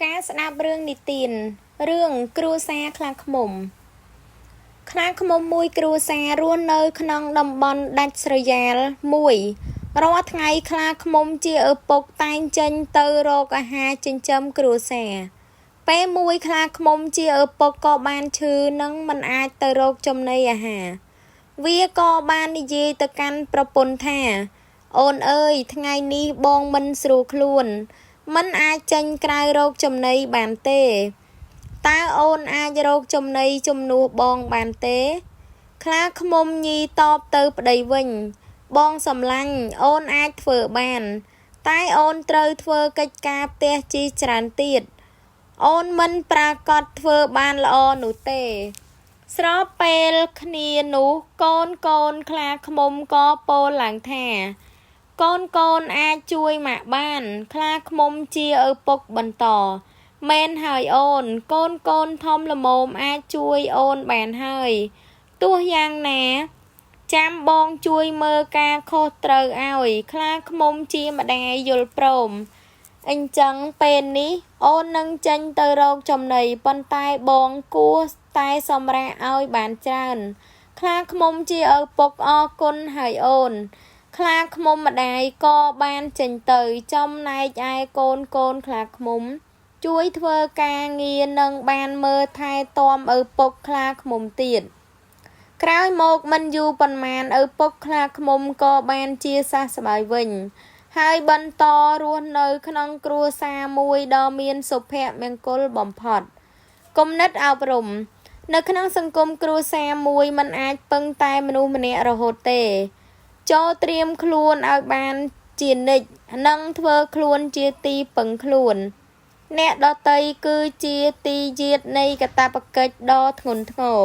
ការស្ដាប់រឿងនិទានរឿងគ្រួសារខ្លាឃ្មុំមួយគ្រួសាររស់នៅក្នុងតំបន់ដាច់ស្រយាលមួយរាល់ថ្ងៃខ្លាឃ្មុំជាឪពុកតែងចេញទៅរកអាហារចិញ្ចឹមគ្រួសារពេលមួយខ្លាឃ្មុំជាឪពុកក៏បានឈឺនិងមិនអាចទៅរកចំណីអាហារវាក៏បាននិយាយទៅកាន់ប្រពន្ធថាអូនអើយថ្ងៃនេះបងមិនស្រួលខ្លួនមិនអាចចេញក្រៅរកចំណីបានទេតើអូនអាចរកចំណីជំនួសបងបានទេខ្លាឃ្មុំញីតបទៅប្តីវិញបងសំឡាញ់អូនអាចធ្វើបានតែអូនត្រូវធ្វើកិច្ចការផ្ទះជាច្រើនទៀតអូនមិនប្រាកដធ្វើបានល្អនោះទេស្របពេលគ្នានោះកូនខ្លាឃ្មុំក៏ពោលឡើងថាកូនអាចជួយម៉ាក់បានខ្លាឃ្មុំជាឪពុកបន្តមែនហើយអូនកូនធំល្មមអាចជួយអូនបានហើយទោះយ៉ាងណាចាំបងជួយមើលការខុសត្រូវឲ្យខ្លាឃ្មុំជាម្ដាយយល់ព្រមអញ្ចឹងពេលនេះអូននឹងចេញទៅរកចំណីប៉ុន្តែបងគួរតែសម្រាកឲ្យបានច្រើនខ្លាឃ្មុំជាឪពុកអរគុណហើយអូនខ្លាឃ្មុំម្ដាយក៏បានចេញទៅចំណែកឯកូនខ្លាឃ្មុំជួយធ្វើការងារនិងបានមើលថែទាំឪពុកខ្លាឃ្មុំទៀតក្រោយមកមិនយូរប៉ុន្មានឪពុកខ្លាឃ្មុំក៏បានជាសះស្បើយវិញហើយបន្តរស់នៅក្នុងគ្រួសារមួយដ៏មានសុភមង្គលបំផុតគំនិតអប់រំនៅក្នុងសង្គមគ្រួសារមួយមិនអាចពឹងតែមនុស្សម្នាក់រហូតទេចូលត្រៀមខ្លួនឲ្យបានជានិច្ចនិងធ្វើខ្លួនជាទីពឹងខ្លួនអ្នកដទៃគឺជាទីយាតនៃកាតព្វកិច្ចដ៏ធ្ងន់ធ្ងរ